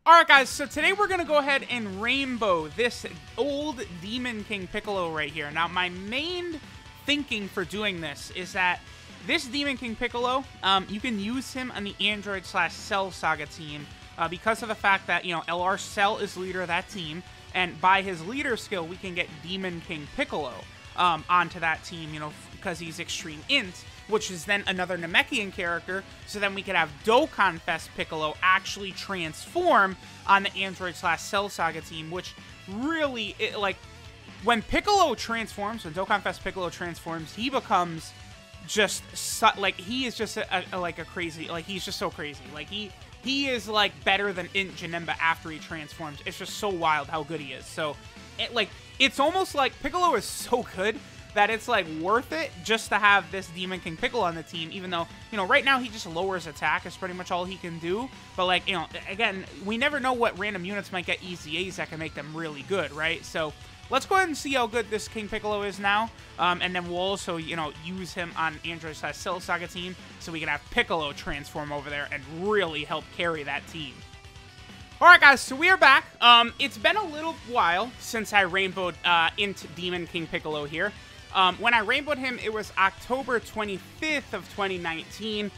Alright guys, so today we're going to go ahead and rainbow this old Demon King Piccolo right here. Now my main thinking for doing this is that this Demon King Piccolo, you can use him on the Android/Cell Saga team because of the fact that, LR Cell is leader of that team, and by his leader skill we can get Demon King Piccolo onto that team, because he's Extreme INT, which is then another Namekian character, so then we could have Dokkan Fest Piccolo actually transform on the Android/Cell Saga team, which really, when Piccolo transforms, when Dokkan Fest Piccolo transforms, he becomes just, he is just a crazy, he's just so crazy. He is, better than INT Janemba after he transforms. It's just so wild how good he is. So, it's almost like Piccolo is so good that it's, worth it just to have this Demon King Piccolo on the team, even though, right now he just lowers attack is pretty much all he can do. But, again, we never know what random units might get EZAs that can make them really good, right? So, let's go ahead and see how good this King Piccolo is now, and then we'll also, use him on Android/Cell Saga team so we can have Piccolo transform over there and really help carry that team. Alright guys, so we are back. It's been a little while since I rainbowed INT Demon King Piccolo here. When I rainbowed him, it was October 25th of 2019.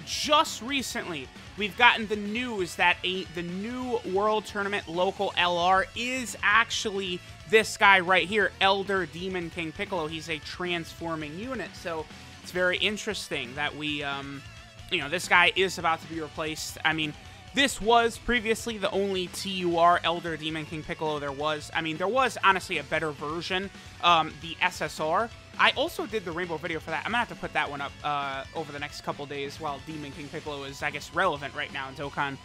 Just recently, we've gotten the news that the new World Tournament local LR is actually this guy right here, Elder Demon King Piccolo. He's a transforming unit, so it's very interesting that we, this guy is about to be replaced. I mean, this was previously the only TUR Elder Demon King Piccolo there was. I mean, there was honestly a better version, the SSR. I also did the rainbow video for that. I'm going to have to put that one up over the next couple days while Demon King Piccolo is, I guess, relevant right now in Dokkan.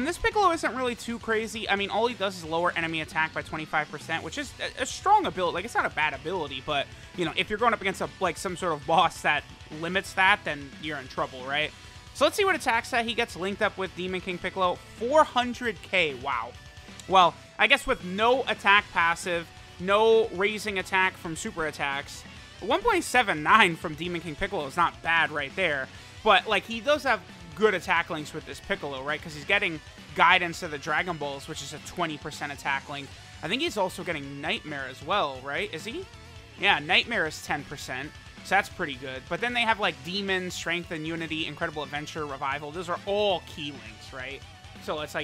This Piccolo isn't really too crazy. I mean, all he does is lower enemy attack by 25%, which is a strong ability. It's not a bad ability, but, if you're going up against, some sort of boss that limits that, then you're in trouble, right? So let's see what attack stat he gets linked up with Demon King Piccolo. 400k, wow. Well, I guess with no attack passive, no raising attack from super attacks, 1.79 from Demon King Piccolo is not bad right there. But, he does have good attack links with this Piccolo, right? Because he's getting Guidance of the Dragon Balls, which is a 20% attack link. I think he's also getting Nightmare as well, right? Is he? Yeah, Nightmare is 10%. So that's pretty good. But then they have, Demon, Strength and Unity, Incredible Adventure, Revival. Those are all key links, right? So it's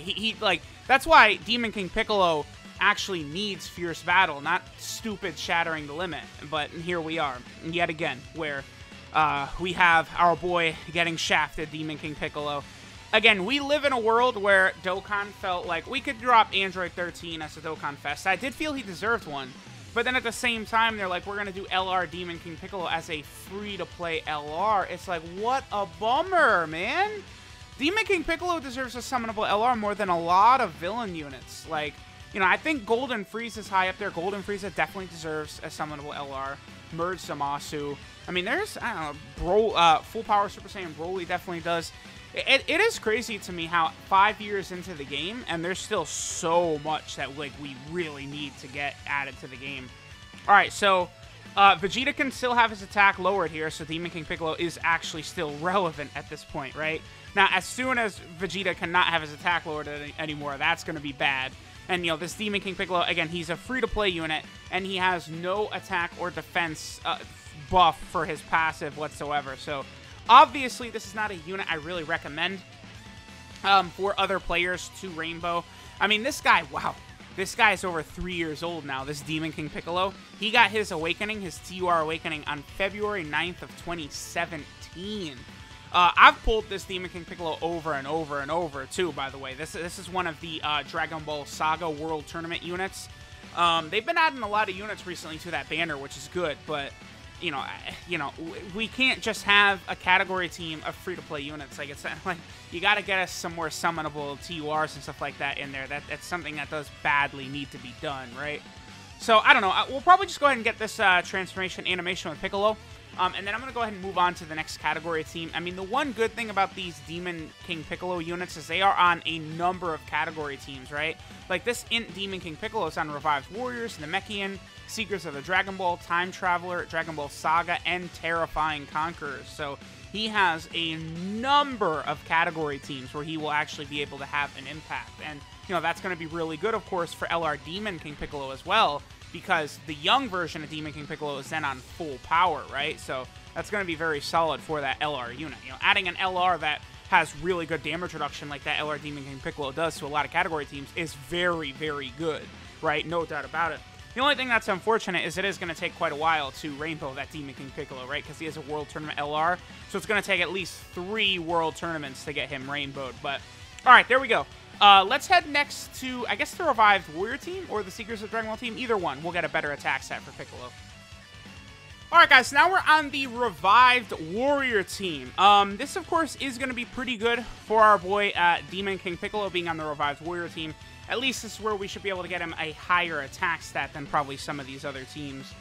that's why Demon King Piccolo actually needs Fierce Battle, not stupid Shattering the Limit. But here we are, yet again, where we have our boy getting shafted, Demon King Piccolo. Again, we live in a world where Dokkan felt like we could drop Android 13 as a Dokkan Fest. I did feel he deserved one. But then at the same time, they're like, we're going to do LR Demon King Piccolo as a free-to-play LR. It's like, what a bummer, man. Demon King Piccolo deserves a summonable LR more than a lot of villain units. I think Golden Frieza is high up there. Golden Frieza definitely deserves a summonable LR. Merge Zamasu. I mean, there's, I don't know, Full Power Super Saiyan Broly definitely does. It is crazy to me how 5 years into the game, and there's still so much that, we really need to get added to the game. Alright, so, Vegeta can still have his attack lowered here, so Demon King Piccolo is actually still relevant at this point, right? Now, as soon as Vegeta cannot have his attack lowered anymore, that's going to be bad. And, this Demon King Piccolo, again, he's a free-to-play unit, and he has no attack or defense buff for his passive whatsoever, so obviously, this is not a unit I really recommend for other players to rainbow. I mean, this guy, wow. This guy is over 3 years old now, this Demon King Piccolo. He got his awakening, his TUR awakening, on February 9th of 2017. I've pulled this Demon King Piccolo over and over and over, too, by the way. This is one of the Dragon Ball Saga World Tournament units. They've been adding a lot of units recently to that banner, which is good, but we can't just have a category team of free-to-play units. You got to get us some more summonable TURs and stuff like that in there. That's something that does badly need to be done, right? So, I don't know. We'll probably just go ahead and get this transformation animation with Piccolo. And then I'm going to go ahead and move on to the next category team. I mean, the one good thing about these Demon King Piccolo units is they are on a number of category teams, right? This INT Demon King Piccolo is on Revived Warriors, Namekian, Seekers of the Dragon Ball, Time Traveler, Dragon Ball Saga, and Terrifying Conquerors. So he has a number of category teams where he will actually be able to have an impact. And, you know, that's going to be really good, of course, for LR Demon King Piccolo as well, because the young version of Demon King Piccolo is then on full power, right? So that's going to be very solid for that LR unit. You know, adding an LR that has really good damage reduction like that LR Demon King Piccolo does to a lot of category teams is very, very good, right? No doubt about it. The only thing that's unfortunate is it is going to take quite a while to rainbow that Demon King Piccolo, right? Because he has a World Tournament LR, so it's going to take at least 3 World Tournaments to get him rainbowed. But, all right, there we go. Let's head next to, I guess, the Revived Warrior team or the Seekers of Dragon Ball team. Either one. We'll get a better attack set for Piccolo. All right, guys, so now we're on the Revived Warrior team. This, of course, is going to be pretty good for our boy Demon King Piccolo being on the Revived Warrior team. At least this is where we should be able to get him a higher attack stat than probably some of these other teams.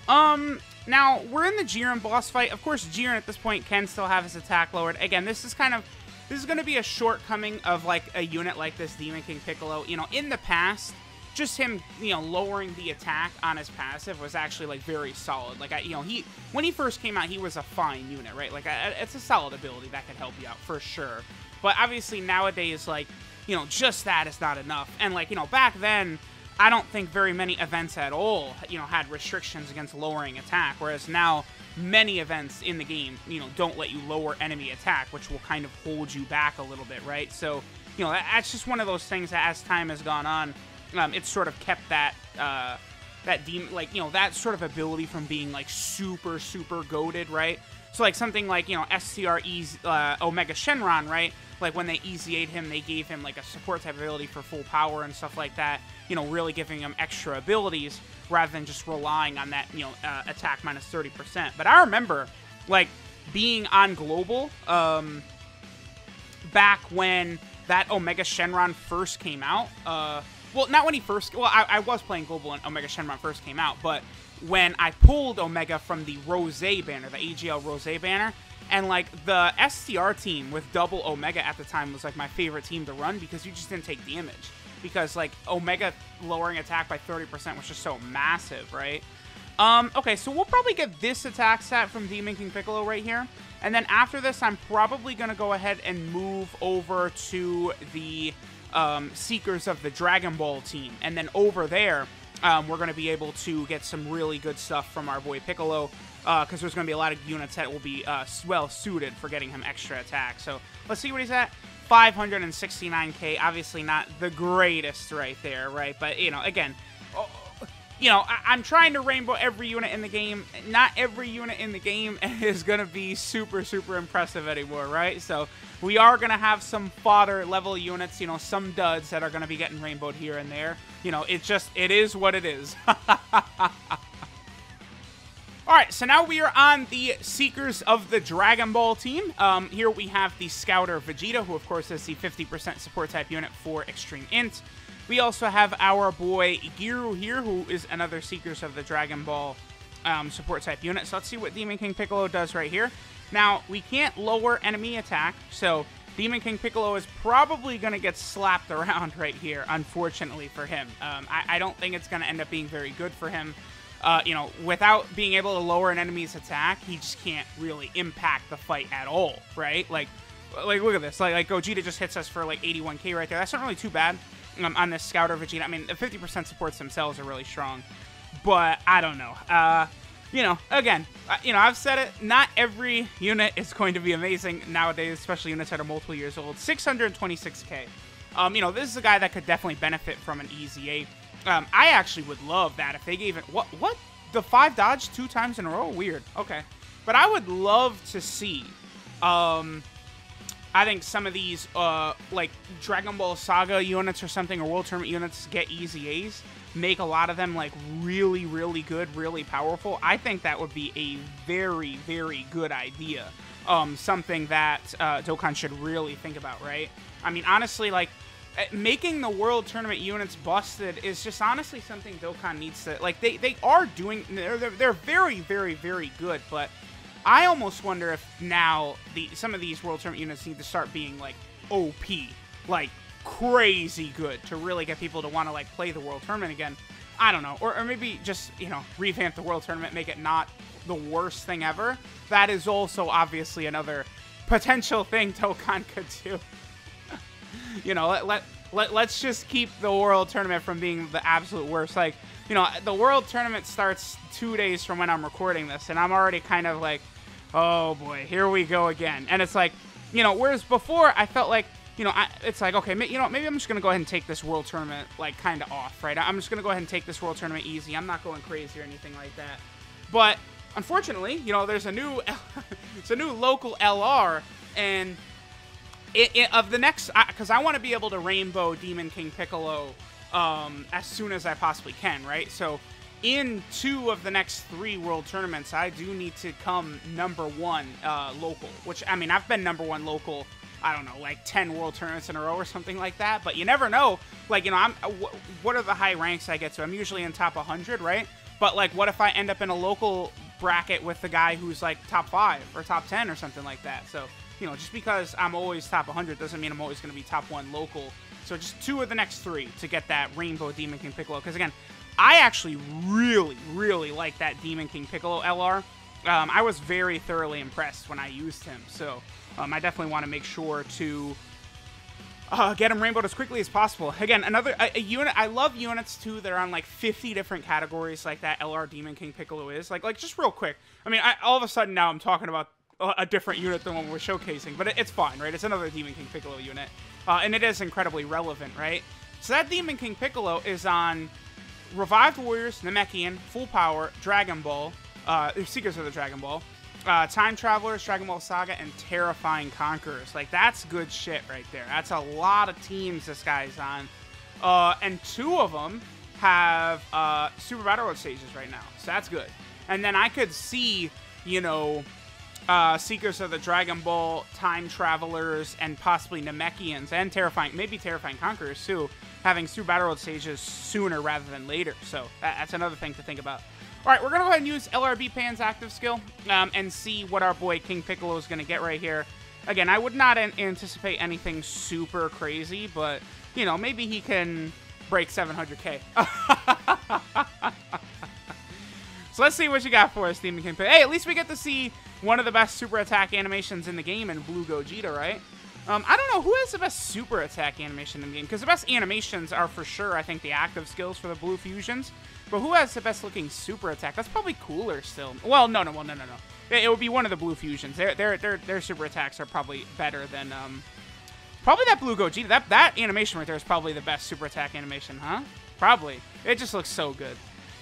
Now, we're in the Jiren boss fight. Of course, Jiren at this point can still have his attack lowered. Again, this is going to be a shortcoming of, like, a unit like this Demon King Piccolo. You know, in the past, just him, you know, lowering the attack on his passive was actually, like, very solid. Like, you know, when he first came out, he was a fine unit, right? Like, it's a solid ability that could help you out, for sure. But obviously, nowadays, like, you know, just that is not enough. And, like, you know, back then, I don't think very many events at all, you know, had restrictions against lowering attack, whereas now many events in the game, you know, don't let you lower enemy attack, which will kind of hold you back a little bit, right? So, you know, that's just one of those things that as time has gone on, it's sort of kept that, like, you know, that sort of ability from being, like, super, super goated, right? So, like, something like, you know, SCRE's Omega Shenron, right? Like, when they EZA'd him, they gave him, like, a support type ability for full power and stuff like that. You know, really giving him extra abilities rather than just relying on that, you know, attack minus 30%. But I remember, like, being on Global back when that Omega Shenron first came out. Well, not when he first... Well, I was playing Global when Omega Shenron first came out, but when I pulled Omega from the Rose banner, the AGL Rose banner, and, like, the STR team with double Omega at the time was, like, my favorite team to run because you just didn't take damage. Because, like, Omega lowering attack by 30% was just so massive, right? Okay, so we'll probably get this attack set from Demon King Piccolo right here. And then after this, I'm probably going to go ahead and move over to the Seekers of the Dragon Ball team. And then over there, we're going to be able to get some really good stuff from our boy Piccolo. Because there's going to be a lot of units that will be well-suited for getting him extra attack. So let's see what he's at. 569k, obviously not the greatest right there, right? But, you know, again, you know, I'm trying to rainbow every unit in the game. Not every unit in the game is going to be super, super impressive anymore, right? So we are going to have some fodder-level units, you know, some duds that are going to be getting rainbowed here and there. You know, it is what it is. Alright, so now we are on the Seekers of the Dragon Ball team. Here we have the Scouter Vegeta, who of course is the 50% support type unit for Extreme Int. We also have our boy Giru here, who is another Seekers of the Dragon Ball support type unit. So let's see what Demon King Piccolo does right here. Now, we can't lower enemy attack, so Demon King Piccolo is probably going to get slapped around right here, unfortunately for him. I don't think it's going to end up being very good for him. You know, without being able to lower an enemy's attack, he just can't really impact the fight at all, right? Like look at this. Like Gogeta just hits us for, like, 81k right there. That's not really too bad on this Scouter Vegeta. I mean, the 50% supports themselves are really strong, but I don't know. You know, again, you know, I've said it, not every unit is going to be amazing nowadays, especially units that are multiple years old. 626k. You know, this is a guy that could definitely benefit from an EZA. I actually would love that if they gave it... What? The 5 dodge 2 times in a row? Weird. Okay. But I would love to see... I think some of these, like, Dragon Ball Saga units or something, or World Tournament units get EZAs. Make a lot of them, like, really, really good, really powerful. I think that would be a very, very good idea. Something that Dokkan should really think about, right? I mean, honestly, like... making the World Tournament units busted is just honestly something Dokkan needs to... Like, they are doing... They're very, very, very good, but I almost wonder if now some of these World Tournament units need to start being, like, OP. Like, crazy good to really get people to want to, like, play the World Tournament again. I don't know. Or maybe just, you know, revamp the World Tournament, make it not the worst thing ever, that is also obviously another potential thing Dokkan could do. You know, let's just keep the World Tournament from being the absolute worst. Like, you know, the World Tournament starts 2 days from when I'm recording this, and I'm already kind of like, oh boy, here we go again. And it's like, you know, whereas before I felt like, you know, it's like, okay, you know, maybe I'm just going to go ahead and take this World Tournament, like, kind of off, right? I'm just going to go ahead and take this World Tournament easy. I'm not going crazy or anything like that. But, unfortunately, you know, there's a new, it's a new local LR, and of the next, because I want to be able to Rainbow Demon King Piccolo as soon as I possibly can, right? So, in 2 of the next 3 World Tournaments, I do need to come #1 local, which, I mean, I've been #1 local, I don't know, like 10 World Tournaments in a row or something like that, but you never know. Like, you know, what are the high ranks I get to? I'm usually in top 100, right? But, like, what if I end up in a local bracket with the guy who's, like, top 5 or top 10 or something like that? So, you know, just because I'm always top 100 doesn't mean I'm always going to be top 1 local. So just 2 of the next 3 to get that Rainbow Demon King Piccolo. Because, again, I actually really, really like that Demon King Piccolo LR. I was very thoroughly impressed when I used him. So, I definitely want to make sure to get him rainbowed as quickly as possible. Again, another unit. I love units, too, that are on, like, 50 different categories like that LR Demon King Piccolo is. Like just real quick. I mean, all of a sudden now I'm talking about a different unit than one we're showcasing, but it's fine, right? It's another Demon King Piccolo unit, and it is incredibly relevant, right? So that Demon King Piccolo is on Revived Warriors, Namekian, Full Power, Dragon Ball, Seekers of the Dragon Ball, Time Travelers, Dragon Ball Saga, and Terrifying Conquerors. Like, that's good shit right there. That's a lot of teams this guy's on, and 2 of them have Super Battle Road stages right now, so that's good. And then I could see, you know, Seekers of the Dragon Ball, Time Travelers, and possibly Namekians, and maybe Terrifying Conquerors, too, having Super Battle Road stages sooner rather than later. So that's another thing to think about. All right, we're going to go ahead and use LRB Pan's active skill and see what our boy King Piccolo is going to get right here. Again, I would not anticipate anything super crazy, but, you know, maybe he can break 700k. So let's see what you got for us, Demon King Piccolo. Hey, at least we get to see one of the best super attack animations in the game in Blue Gogeta, right? I don't know, who has the best super attack animation in the game? Because the best animations are for sure, I think, the active skills for the Blue Fusions. But who has the best looking super attack? That's probably cooler still. Well, no. It would be one of the Blue Fusions. Their super attacks are probably better than, probably that Blue Gogeta. That animation right there is probably the best super attack animation, huh? Probably. It just looks so good.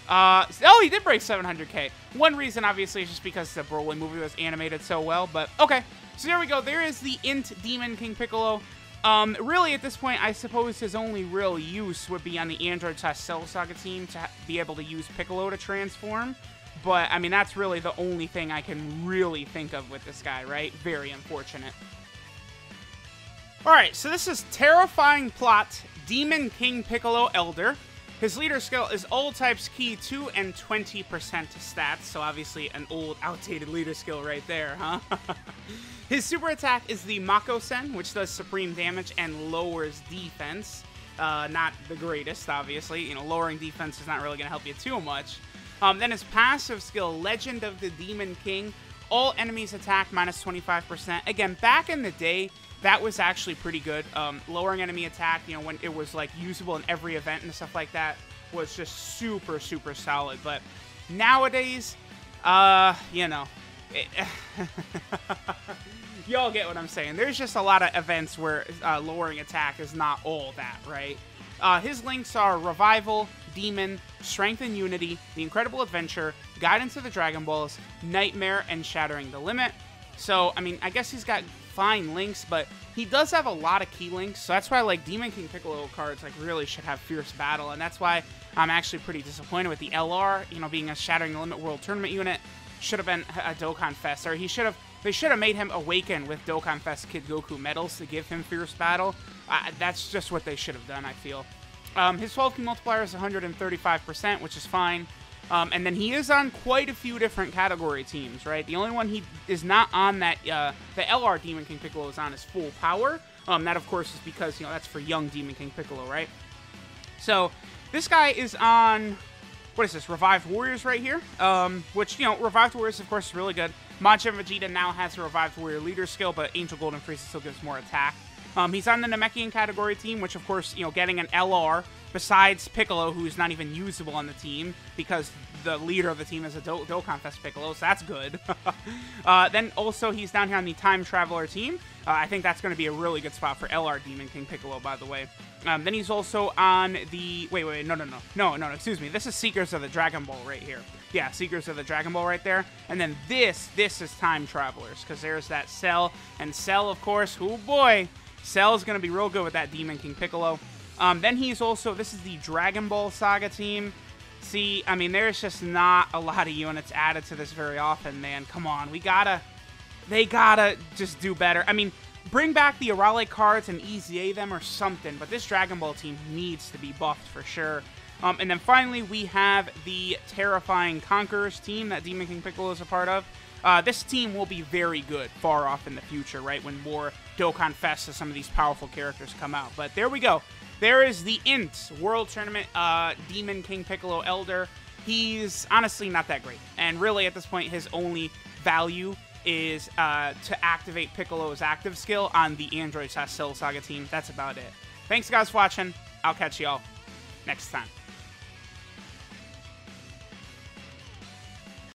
Oh, he did break 700k. One reason, obviously, is just because the Broly movie was animated so well, but okay. So there we go. There is the INT Demon King Piccolo. Really, at this point, I suppose his only real use would be on the Android/Cell Saga team to be able to use Piccolo to transform. But, I mean, that's really the only thing I can really think of with this guy, right? Very unfortunate. Alright, so this is Terrifying Plot Demon King Piccolo Elder. His leader skill is all types key 2 and 20% stats, so obviously an old, outdated leader skill right there, huh? His super attack is the Mako-sen, which does supreme damage and lowers defense. Not the greatest, obviously. You know, lowering defense is not really going to help you too much. Then his passive skill, Legend of the Demon King. All enemies attack minus 25%. Again, back in the day, that was actually pretty good. Lowering enemy attack, you know, when it was, like, usable in every event and stuff like that, was just super, super solid. But nowadays, you know, y'all get what I'm saying. There's just a lot of events where lowering attack is not all that, right? His links are Revival, Demon, Strength and Unity, The Incredible Adventure, Guidance of the Dragon Balls, Nightmare, and Shattering the Limit. So, I mean, I guess he's got fine links, but he does have a lot of key links, so that's why, like, Demon King Piccolo cards, like, really should have Fierce Battle, and that's why I'm actually pretty disappointed with the LR, you know, being a Shattering the Limit World Tournament unit. Should have been a Dokkan Fest, or they should have made him Awaken with Dokkan Fest Kid Goku medals to give him Fierce Battle. That's just what they should have done, I feel. His 12 key multiplier is 135%, which is fine. And then he is on quite a few different category teams, right? The only one he is not on that, the LR Demon King Piccolo is on is Full Power. That, of course, is because, you know, that's for young Demon King Piccolo, right? So, this guy is on what is this? Revived Warriors right here. Which, you know, Revived Warriors, of course, is really good. Majin Vegeta now has a Revived Warrior leader skill, but Angel Golden Frieza still gives more attack. He's on the Namekian category team, which, of course, you know, getting an LR, besides Piccolo, who's not even usable on the team, because the leader of the team is a Dokkan Fest Piccolo, so that's good. Then also, he's down here on the Time Traveler team. I think that's going to be a really good spot for LR Demon King Piccolo, by the way. Then he's also on the... Wait, no, excuse me. This is Seekers of the Dragon Ball right here. Yeah, Seekers of the Dragon Ball right there. And then this is Time Travelers, because there's that Cell. And Cell, of course, oh boy, Cell's going to be real good with that Demon King Piccolo. Then he's also... This is the Dragon Ball Saga team. See, I mean, there's just not a lot of units added to this very often, man. Come on, they gotta just do better. I mean, bring back the Arale cards and EZA them or something, but this Dragon Ball team needs to be buffed for sure. And then finally, we have the Terrifying Conquerors team that Demon King Piccolo is a part of. This team will be very good far off in the future, right, when more Dokkan Fest and some of these powerful characters come out. But there we go. There is the INT World Tournament Demon King Piccolo Elder. He's honestly not that great. And really, at this point, his only value is to activate Piccolo's active skill on the Android Cell Saga team. That's about it. Thanks, guys, for watching. I'll catch y'all next time.